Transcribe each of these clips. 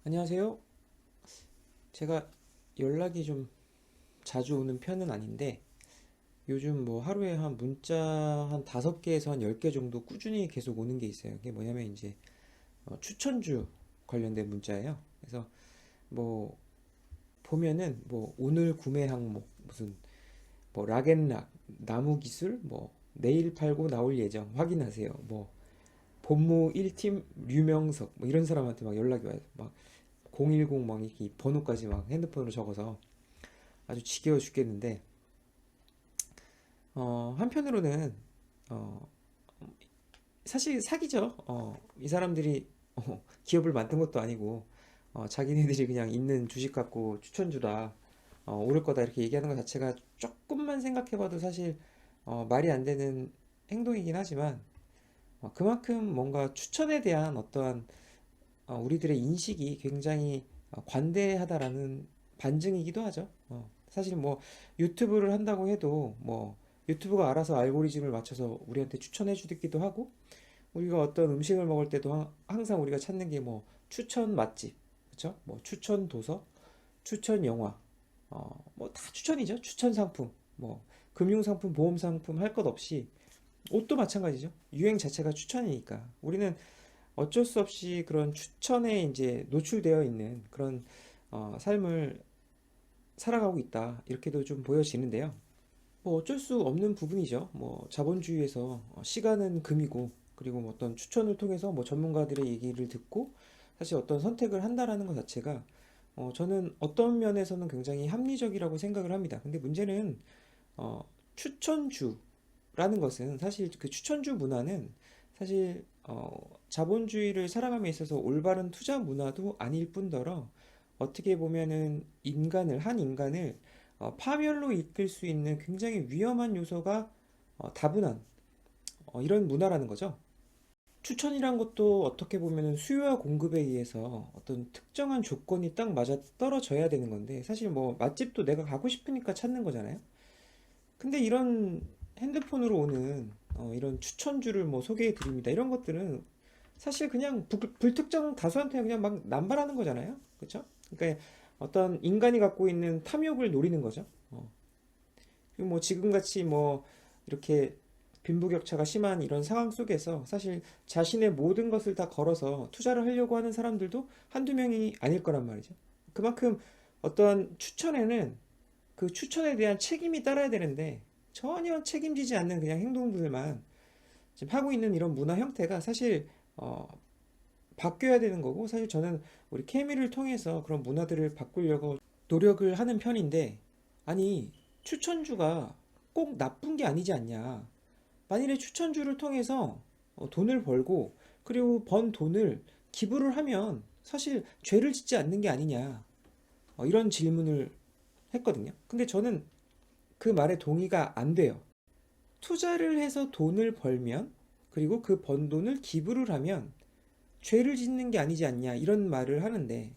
안녕하세요. 제가 연락이 좀 자주 오는 편은 아닌데 요즘 뭐 하루에 한 문자 한 5개에서 한 10개 정도 꾸준히 계속 오는 게 있어요. 그게 뭐냐면 이제 추천주 관련된 문자예요. 그래서 뭐 보면은 뭐 오늘 구매 항목 무슨 뭐 락앤락 나무 기술 뭐 내일 팔고 나올 예정 확인하세요. 뭐 본무 1팀 류명석 뭐 이런 사람한테 막 연락이 와요. 막 010 막 이렇게 번호까지 막 핸드폰으로 적어서 아주 지겨워 죽겠는데 한편으로는 어, 사실 사기죠. 이 사람들이 기업을 만든 것도 아니고 자기네들이 그냥 있는 주식 갖고 추천주다 오를 거다 이렇게 얘기하는 것 자체가 조금만 생각해봐도 사실 말이 안 되는 행동이긴 하지만 그만큼 뭔가 추천에 대한 어떠한 우리들의 인식이 굉장히 관대하다라는 반증이기도 하죠. 사실 뭐 유튜브를 한다고 해도 뭐 유튜브가 알아서 알고리즘을 맞춰서 우리한테 추천해 주기도 하고 우리가 어떤 음식을 먹을 때도 항상 우리가 찾는 게 뭐 추천 맛집, 그렇죠? 뭐 추천 도서, 추천 영화, 뭐 다 추천이죠. 추천 상품, 뭐 금융 상품, 보험 상품 할 것 없이 옷도 마찬가지죠. 유행 자체가 추천이니까 우리는 어쩔 수 없이 그런 추천에 이제 노출되어 있는 그런 삶을 살아가고 있다. 이렇게도 좀 보여지는데요. 뭐 어쩔 수 없는 부분이죠. 뭐 자본주의에서 시간은 금이고 그리고 뭐 어떤 추천을 통해서 뭐 전문가들의 얘기를 듣고 사실 어떤 선택을 한다라는 것 자체가 저는 어떤 면에서는 굉장히 합리적이라고 생각을 합니다. 근데 문제는 추천주라는 것은 사실 그 추천주 문화는 사실 자본주의를 살아감에 있어서 올바른 투자 문화도 아닐 뿐더러 어떻게 보면은 한 인간을 파멸로 이끌 수 있는 굉장히 위험한 요소가 다분한 이런 문화라는 거죠. 추천이란 것도 어떻게 보면은 수요와 공급에 의해서 어떤 특정한 조건이 딱 맞아 떨어져야 되는 건데 사실 뭐 맛집도 내가 가고 싶으니까 찾는 거잖아요. 근데 이런 핸드폰으로 오는 이런 추천주를 뭐 소개해 드립니다. 이런 것들은 사실 그냥 불특정 다수한테 그냥 막 남발하는 거잖아요. 그렇죠? 그러니까 어떤 인간이 갖고 있는 탐욕을 노리는 거죠. 그리고 뭐 지금같이 뭐 이렇게 빈부격차가 심한 이런 상황 속에서 사실 자신의 모든 것을 다 걸어서 투자를 하려고 하는 사람들도 한두 명이 아닐 거란 말이죠. 그만큼 어떠한 추천에는 그 추천에 대한 책임이 따라야 되는데 전혀 책임지지 않는 그냥 행동들만 지금 하고 있는 이런 문화 형태가 사실 어, 바뀌어야 되는 거고 사실 저는 우리 케미를 통해서 그런 문화들을 바꾸려고 노력을 하는 편인데 아니 추천주가 꼭 나쁜 게 아니지 않냐. 만일에 추천주를 통해서 돈을 벌고 그리고 번 돈을 기부를 하면 사실 죄를 짓지 않는 게 아니냐. 이런 질문을 했거든요. 근데 저는 그 말에 동의가 안 돼요. 투자를 해서 돈을 벌면 그리고 그 번 돈을 기부를 하면 죄를 짓는 게 아니지 않냐 이런 말을 하는데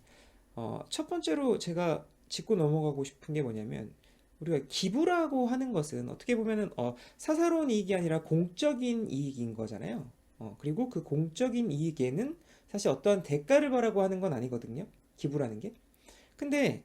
첫 번째로 제가 짚고 넘어가고 싶은 게 뭐냐면 우리가 기부라고 하는 것은 어떻게 보면은 사사로운 이익이 아니라 공적인 이익인 거잖아요. 그리고 그 공적인 이익에는 사실 어떠한 대가를 바라고 하는 건 아니거든요. 기부라는 게. 근데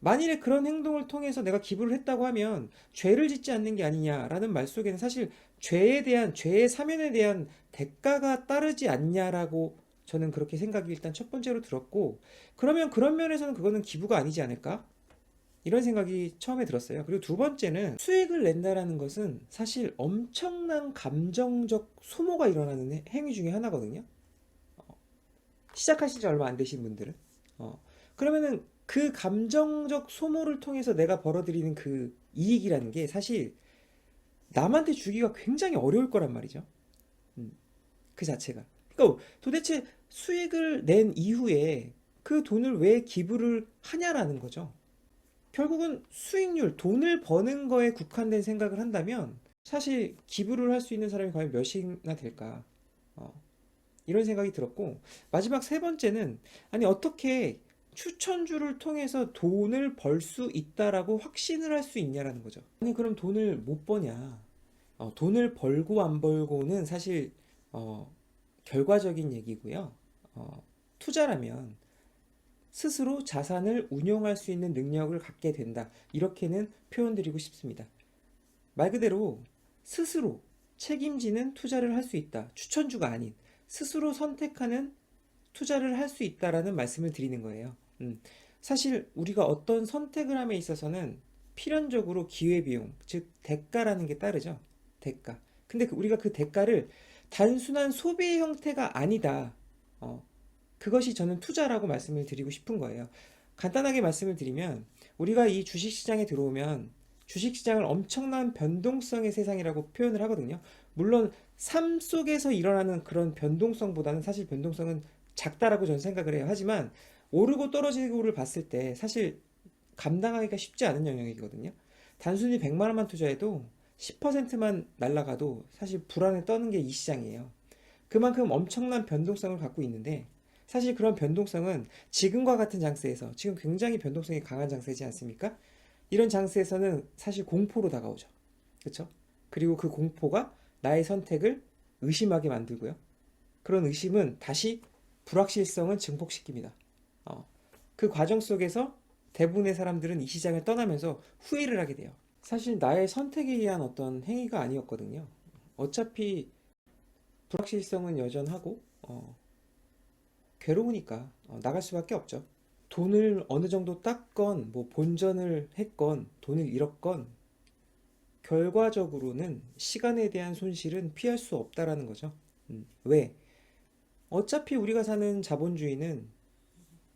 만일에 그런 행동을 통해서 내가 기부를 했다고 하면 죄를 짓지 않는 게 아니냐라는 말 속에는 사실 죄의 사면에 대한 대가가 따르지 않냐라고 저는 그렇게 생각이 일단 첫 번째로 들었고, 그러면 그런 면에서는 그거는 기부가 아니지 않을까? 이런 생각이 처음에 들었어요. 그리고 두 번째는 수익을 낸다라는 것은 사실 엄청난 감정적 소모가 일어나는 행위 중에 하나거든요. 시작하신 지 얼마 안 되신 분들은. 그러면은 그 감정적 소모를 통해서 내가 벌어들이는 그 이익이라는 게 사실 남한테 주기가 굉장히 어려울 거란 말이죠. 음, 그 자체가. 그러니까 도대체 수익을 낸 이후에 그 돈을 왜 기부를 하냐라는 거죠. 결국은 수익률, 돈을 버는 거에 국한된 생각을 한다면 사실 기부를 할 수 있는 사람이 과연 몇이나 될까? 어, 이런 생각이 들었고 마지막 세 번째는 아니 어떻게 추천주를 통해서 돈을 벌 수 있다라고 확신을 할 수 있냐라는 거죠. 아니 그럼 돈을 못 버냐? 돈을 벌고 안 벌고는 사실 어, 결과적인 얘기고요. 투자라면 스스로 자산을 운용할 수 있는 능력을 갖게 된다. 이렇게는 표현드리고 싶습니다. 말 그대로 스스로 책임지는 투자를 할 수 있다. 추천주가 아닌 스스로 선택하는 투자를 할 수 있다라는 말씀을 드리는 거예요. 사실 우리가 어떤 선택을 함에 있어서는 필연적으로 기회비용, 즉 대가라는 게 따르죠. 대가. 근데 우리가 그 대가를 단순한 소비의 형태가 아니다. 그것이 저는 투자라고 말씀을 드리고 싶은 거예요. 간단하게 말씀을 드리면 우리가 이 주식시장에 들어오면 주식시장을 엄청난 변동성의 세상이라고 표현을 하거든요. 물론 삶 속에서 일어나는 그런 변동성보다는 사실 변동성은 작다라고 저는 생각을 해요. 하지만 오르고 떨어지고를 봤을 때 사실 감당하기가 쉽지 않은 영역이거든요. 단순히 100만 원만 투자해도 10%만 날아가도 사실 불안에 떠는 게 이 시장이에요. 그만큼 엄청난 변동성을 갖고 있는데 사실 그런 변동성은 지금과 같은 장세에서 지금 굉장히 변동성이 강한 장세지 않습니까? 이런 장세에서는 사실 공포로 다가오죠. 그렇죠? 그리고 그 공포가 나의 선택을 의심하게 만들고요. 그런 의심은 다시 불확실성을 증폭시킵니다. 그 과정 속에서 대부분의 사람들은 이 시장을 떠나면서 후회를 하게 돼요. 사실 나의 선택에 의한 어떤 행위가 아니었거든요. 어차피 불확실성은 여전하고 괴로우니까 나갈 수밖에 없죠. 돈을 어느 정도 땄건 뭐 본전을 했건 돈을 잃었건 결과적으로는 시간에 대한 손실은 피할 수 없다라는 거죠. 왜? 어차피 우리가 사는 자본주의는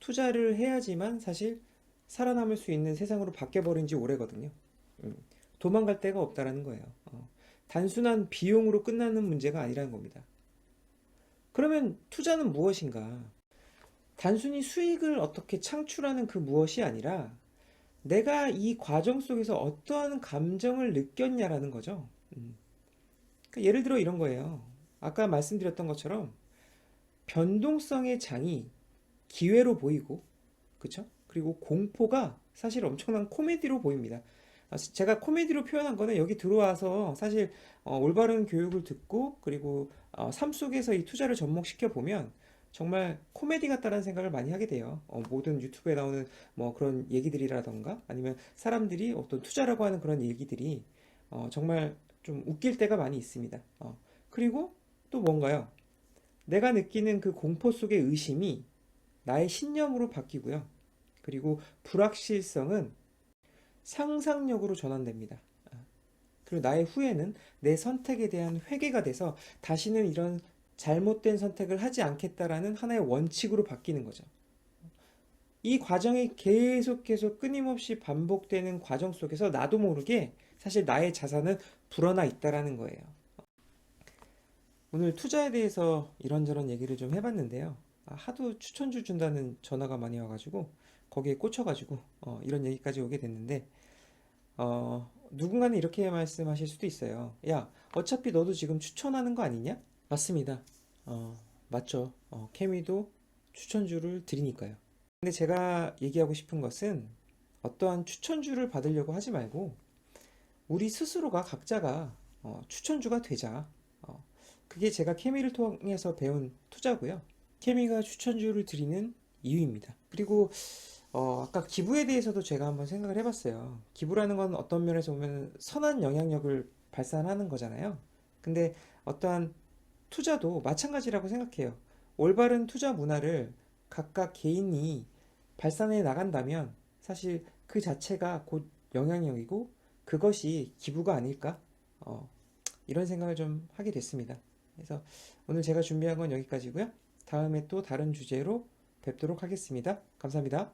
투자를 해야지만 사실 살아남을 수 있는 세상으로 바뀌어버린 지 오래거든요. 도망갈 데가 없다라는 거예요. 단순한 비용으로 끝나는 문제가 아니라는 겁니다. 그러면 투자는 무엇인가? 단순히 수익을 어떻게 창출하는 그 무엇이 아니라 내가 이 과정 속에서 어떠한 감정을 느꼈냐라는 거죠. 그러니까 예를 들어 이런 거예요. 아까 말씀드렸던 것처럼 변동성의 장이 기회로 보이고, 그쵸? 그리고 공포가 사실 엄청난 코미디로 보입니다. 제가 코미디로 표현한 거는 여기 들어와서 사실 올바른 교육을 듣고 그리고 삶 속에서 이 투자를 접목시켜 보면 정말 코미디 같다는 생각을 많이 하게 돼요. 모든 유튜브에 나오는 뭐 그런 얘기들이라던가 아니면 사람들이 어떤 투자라고 하는 그런 얘기들이 정말 좀 웃길 때가 많이 있습니다. 그리고 또 뭔가요? 내가 느끼는 그 공포 속의 의심이 나의 신념으로 바뀌고요. 그리고 불확실성은 상상력으로 전환됩니다. 그리고 나의 후회는 내 선택에 대한 회개가 돼서 다시는 이런 잘못된 선택을 하지 않겠다라는 하나의 원칙으로 바뀌는 거죠. 이 과정이 계속 끊임없이 반복되는 과정 속에서 나도 모르게 사실 나의 자산은 불어나 있다라는 거예요. 오늘 투자에 대해서 이런저런 얘기를 좀 해봤는데요. 하도 추천주 준다는 전화가 많이 와가지고 거기에 꽂혀가지고 이런 얘기까지 오게 됐는데 누군가는 이렇게 말씀하실 수도 있어요. 야, 어차피 너도 지금 추천하는 거 아니냐? 맞습니다. 맞죠. 케미도 추천주를 드리니까요. 근데 제가 얘기하고 싶은 것은 어떠한 추천주를 받으려고 하지 말고 우리 스스로가 각자가 추천주가 되자. 그게 제가 케미를 통해서 배운 투자고요. 케미가 추천주를 드리는 이유입니다. 그리고 아까 기부에 대해서도 제가 한번 생각을 해봤어요. 기부라는 건 어떤 면에서 보면 선한 영향력을 발산하는 거잖아요. 근데 어떠한 투자도 마찬가지라고 생각해요. 올바른 투자 문화를 각각 개인이 발산해 나간다면 사실 그 자체가 곧 영향력이고 그것이 기부가 아닐까? 이런 생각을 좀 하게 됐습니다. 그래서 오늘 제가 준비한 건 여기까지고요. 다음에 또 다른 주제로 뵙도록 하겠습니다. 감사합니다.